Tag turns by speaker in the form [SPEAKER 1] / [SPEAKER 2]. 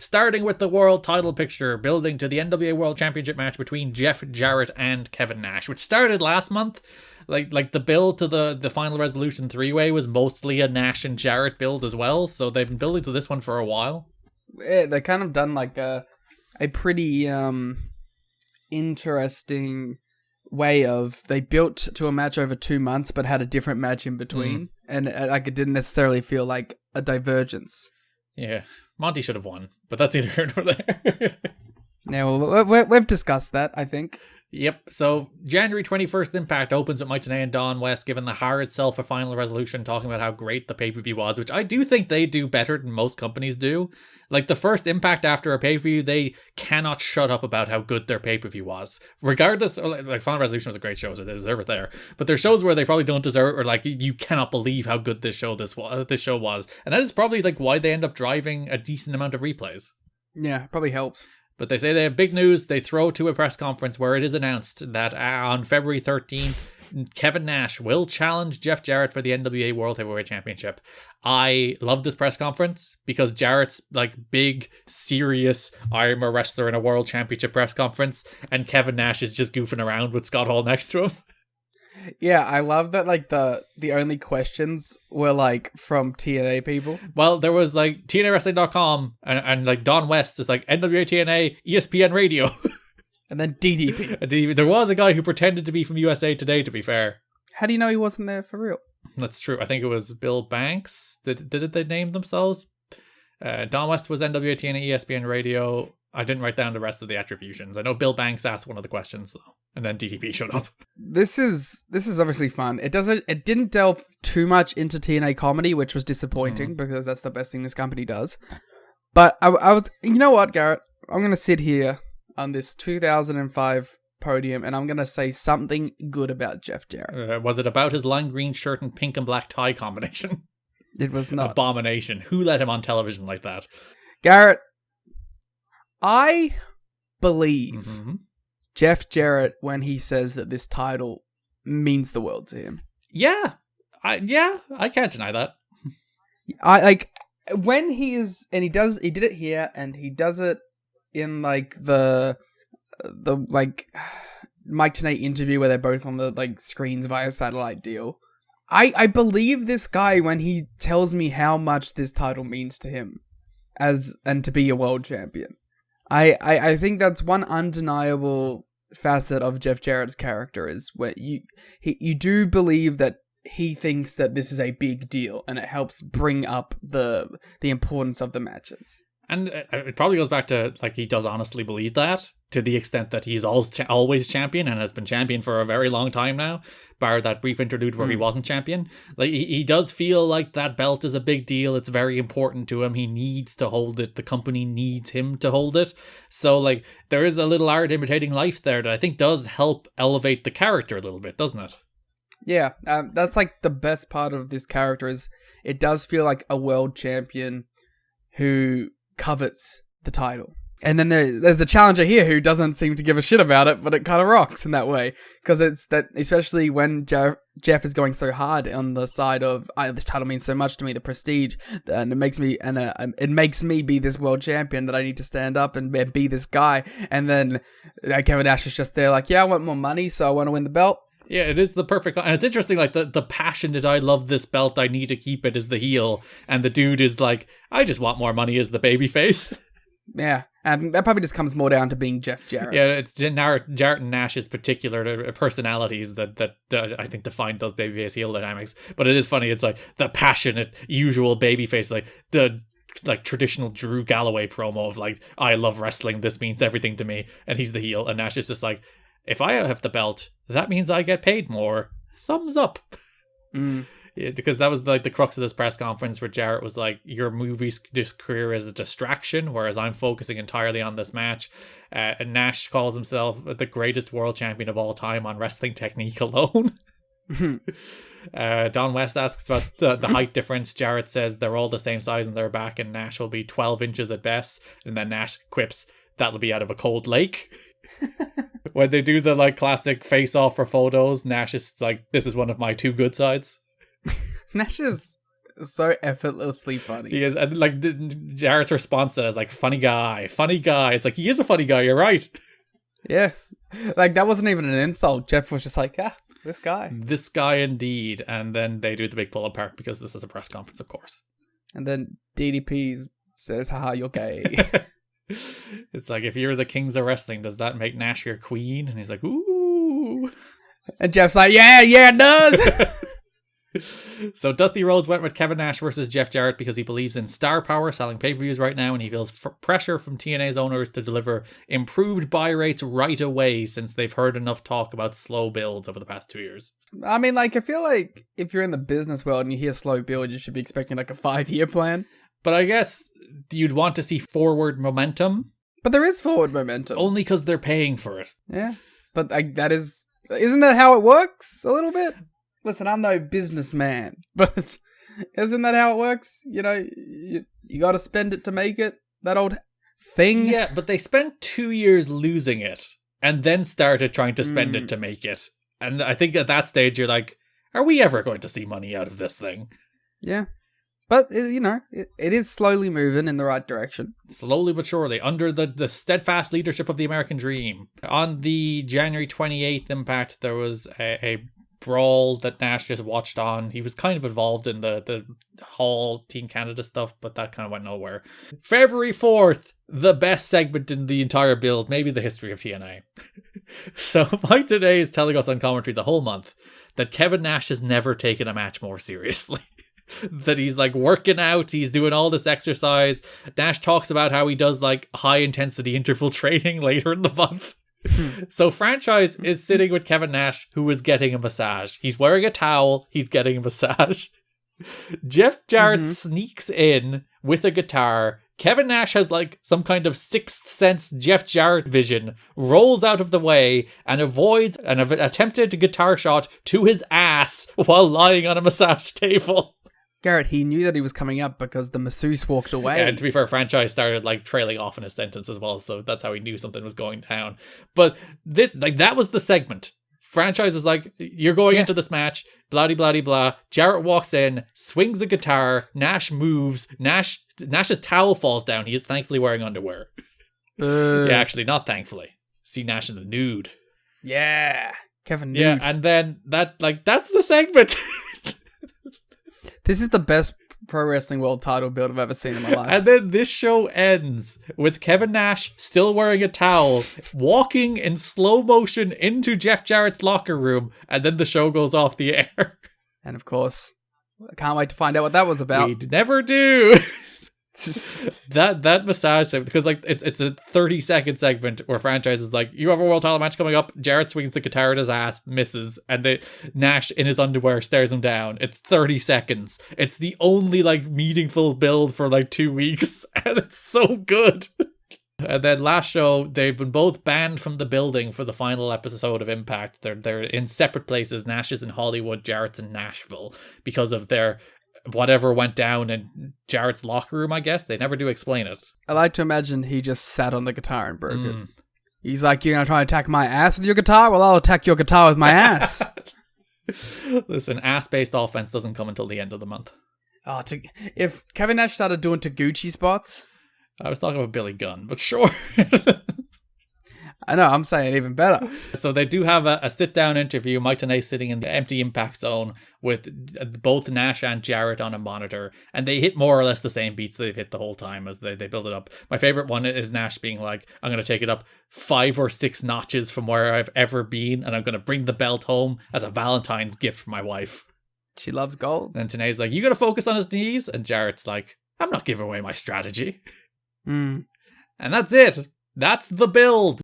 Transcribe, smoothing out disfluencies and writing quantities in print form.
[SPEAKER 1] starting with the world title picture, building to the NWA World Championship match between Jeff Jarrett and Kevin Nash, which started last month. Like the build to the Final Resolution 3-way was mostly a Nash and Jarrett build as well, so they've been building to this one for a while.
[SPEAKER 2] Yeah, they kind of done like a pretty interesting way of, they built to a match over 2 months but had a different match in between, and like it didn't necessarily feel like a divergence.
[SPEAKER 1] Yeah, Monty should have won, but that's either here nor there.
[SPEAKER 2] Yeah, well, we've discussed that, I think.
[SPEAKER 1] Yep, so January 21st Impact opens with Mike Tenay and Don West giving the Har itself a Final Resolution, talking about how great the pay-per-view was, which I do think they do better than most companies do. Like, the first Impact after a pay-per-view, they cannot shut up about how good their pay-per-view was. Regardless, like, Final Resolution was a great show, so they deserve it there. But there's shows where they probably don't deserve it, or like, you cannot believe how good this show was. And that is probably like why they end up driving a decent amount of replays.
[SPEAKER 2] Yeah, probably helps.
[SPEAKER 1] But they say they have big news. They throw to a press conference where it is announced that on February 13th, Kevin Nash will challenge Jeff Jarrett for the NWA World Heavyweight Championship. I love this press conference because Jarrett's like big, serious, I'm a wrestler in a world championship press conference, and Kevin Nash is just goofing around with Scott Hall next to him.
[SPEAKER 2] Yeah, I love that, like, the only questions were, like, from TNA people.
[SPEAKER 1] Well, there was, like, TNAWrestling.com, and like, Don West is like, NWA-TNA, ESPN Radio.
[SPEAKER 2] And then DDP.
[SPEAKER 1] There was a guy who pretended to be from USA Today, to be fair.
[SPEAKER 2] How do you know he wasn't there for real?
[SPEAKER 1] That's true. I think it was Bill Banks. Did they name themselves? Don West was NWA-TNA, ESPN Radio. I didn't write down the rest of the attributions. I know Bill Banks asked one of the questions, though, and then DTP showed up.
[SPEAKER 2] This is obviously fun. It didn't delve too much into TNA comedy, which was disappointing because that's the best thing this company does. But I was, you know what, Garrett? I'm gonna sit here on this 2005 podium and I'm gonna say something good about Jeff Jarrett.
[SPEAKER 1] Was it about his lime green shirt and pink and black tie combination?
[SPEAKER 2] It was not.
[SPEAKER 1] Abomination. Who let him on television like that?
[SPEAKER 2] Garrett, I believe Jeff Jarrett when he says that this title means the world to him.
[SPEAKER 1] Yeah, I can't deny that.
[SPEAKER 2] I like when he did it here and he does it in like the like Mike Tenay interview where they're both on the like screens via satellite deal. I believe this guy when he tells me how much this title means to him and to be a world champion. I think that's one undeniable facet of Jeff Jarrett's character is where you do believe that he thinks that this is a big deal and it helps bring up the importance of the matches.
[SPEAKER 1] And it probably goes back to, like, he does honestly believe that, to the extent that he's always champion and has been champion for a very long time now, bar that brief interlude where he wasn't champion. Like, he does feel like that belt is a big deal. It's very important to him. He needs to hold it. The company needs him to hold it. So, like, there is a little art imitating life there that I think does help elevate the character a little bit, doesn't it?
[SPEAKER 2] Yeah, that's, like, the best part of this character is it does feel like a world champion who covets the title. And then there's a challenger here who doesn't seem to give a shit about it, but it kind of rocks in that way. Because it's that, especially when Jeff is going so hard on the side of, this title means so much to me, the prestige, and it makes me be this world champion that I need to stand up and be this guy. And then Kevin Nash is just there like, yeah, I want more money, so I want to win the belt.
[SPEAKER 1] Yeah, it is the perfect... And it's interesting, like, the passion that I love this belt, I need to keep it as the heel. And the dude is like, I just want more money as the babyface.
[SPEAKER 2] Yeah, and that probably just comes more down to being Jeff Jarrett.
[SPEAKER 1] Yeah, it's Jarrett and Nash's particular personalities that I think define those babyface heel dynamics. But it is funny, it's like the passionate, usual babyface, like the... like traditional Drew Galloway promo of like, I love wrestling, this means everything to me. And he's the heel. And Nash is just like, if I have the belt, that means I get paid more. Thumbs up. Yeah, because that was like the crux of this press conference where Jarrett was like, your this career is a distraction, whereas I'm focusing entirely on this match. And Nash calls himself the greatest world champion of all time on wrestling technique alone. Don West asks about the height difference. Jarrett says they're all the same size in their back and Nash will be 12 inches at best. And then Nash quips, that'll be out of a cold lake. When they do the like classic face off for photos, Nash is like, this is one of my two good sides.
[SPEAKER 2] Nash is so effortlessly funny.
[SPEAKER 1] He is, and like Jarrett's response to that is like, funny guy. It's like, he is a funny guy, you're right.
[SPEAKER 2] Yeah. Like, that wasn't even an insult. Jeff was just like, this guy.
[SPEAKER 1] This guy indeed. And then they do the big pull apart because this is a press conference, of course.
[SPEAKER 2] And then DDP says, haha, you're gay.
[SPEAKER 1] It's like, if you're the kings of wrestling, does that make Nash your queen? And he's like, ooh.
[SPEAKER 2] And Jeff's like, yeah, it does.
[SPEAKER 1] So Dusty Rhodes went with Kevin Nash versus Jeff Jarrett because he believes in star power selling pay-per-views right now, and he feels pressure from TNA's owners to deliver improved buy rates right away since they've heard enough talk about slow builds over the past 2 years.
[SPEAKER 2] I mean, like, I feel like if you're in the business world and you hear slow build, you should be expecting like a 5-year plan.
[SPEAKER 1] But I guess you'd want to see forward momentum.
[SPEAKER 2] But there is forward momentum.
[SPEAKER 1] Only because they're paying for it.
[SPEAKER 2] Yeah. But isn't that how it works a little bit? Listen, I'm no businessman, but isn't that how it works? You know, you got to spend it to make it. That old thing.
[SPEAKER 1] Yeah, but they spent 2 years losing it and then started trying to spend it to make it. And I think at that stage, you're like, are we ever going to see money out of this thing?
[SPEAKER 2] Yeah. But, you know, it is slowly moving in the right direction.
[SPEAKER 1] Slowly but surely, under the steadfast leadership of the American Dream. On the January 28th Impact, there was a brawl that Nash just watched on. He was kind of involved in the Hall Team Canada stuff, but that kind of went nowhere. February 4th, the best segment in the entire build, maybe the history of TNA. So Mike today is telling us on commentary the whole month that Kevin Nash has never taken a match more seriously. That he's like working out, he's doing all this exercise. Nash talks about how he does like high intensity interval training later in the month. So Franchise is sitting with Kevin Nash, who is getting a massage. He's wearing a towel, he's getting a massage. Jeff Jarrett sneaks in with a guitar. Kevin Nash has like some kind of sixth sense Jeff Jarrett vision, rolls out of the way and avoids an attempted guitar shot to his ass while lying on a massage table.
[SPEAKER 2] Garrett, he knew that he was coming up because the masseuse walked away.
[SPEAKER 1] Yeah, and to be fair, Franchise started like trailing off in his sentence as well, so that's how he knew something was going down. But this, like, that was the segment. Franchise was like, you're going into this match, blah blah blah. Jarrett walks in, swings a guitar, Nash moves, Nash's towel falls down. He is thankfully wearing underwear. Yeah, actually, not thankfully. See Nash in the nude.
[SPEAKER 2] Yeah, Kevin nude.
[SPEAKER 1] Yeah, and then that's the segment.
[SPEAKER 2] This is the best pro wrestling world title build I've ever seen in my life.
[SPEAKER 1] And then this show ends with Kevin Nash still wearing a towel, walking in slow motion into Jeff Jarrett's locker room, and then the show goes off the air.
[SPEAKER 2] And of course, I can't wait to find out what that was about.
[SPEAKER 1] We never do. that massage segment, because like it's a 30-second segment where Franchise is like, you have a world title match coming up. Jarrett swings the guitar at his ass, misses, and Nash in his underwear stares him down. It's 30 seconds. It's the only like meaningful build for like 2 weeks, and it's so good. And then last show, they've been both banned from the building for the final episode of Impact. They're in separate places. Nash is in Hollywood, Jarrett's in Nashville, because of their whatever went down in Jarrett's locker room, I guess. They never do explain it.
[SPEAKER 2] I like to imagine he just sat on the guitar and broke it. He's like, you're going to try and attack my ass with your guitar? Well, I'll attack your guitar with my ass.
[SPEAKER 1] Listen, ass-based offense doesn't come until the end of the month.
[SPEAKER 2] Oh, if Kevin Nash started doing Taguchi spots...
[SPEAKER 1] I was talking about Billy Gunn, but sure.
[SPEAKER 2] I know, I'm saying even better.
[SPEAKER 1] So they do have a sit-down interview. Mike Tenay sitting in the empty Impact Zone with both Nash and Jarrett on a monitor, and they hit more or less the same beats they've hit the whole time as they build it up. My favorite one is Nash being like, I'm going to take it up 5 or 6 notches from where I've ever been, and I'm going to bring the belt home as a Valentine's gift for my wife.
[SPEAKER 2] She loves gold.
[SPEAKER 1] And Tenay's like, you got to focus on his knees? And Jarrett's like, I'm not giving away my strategy. And that's it. That's the build.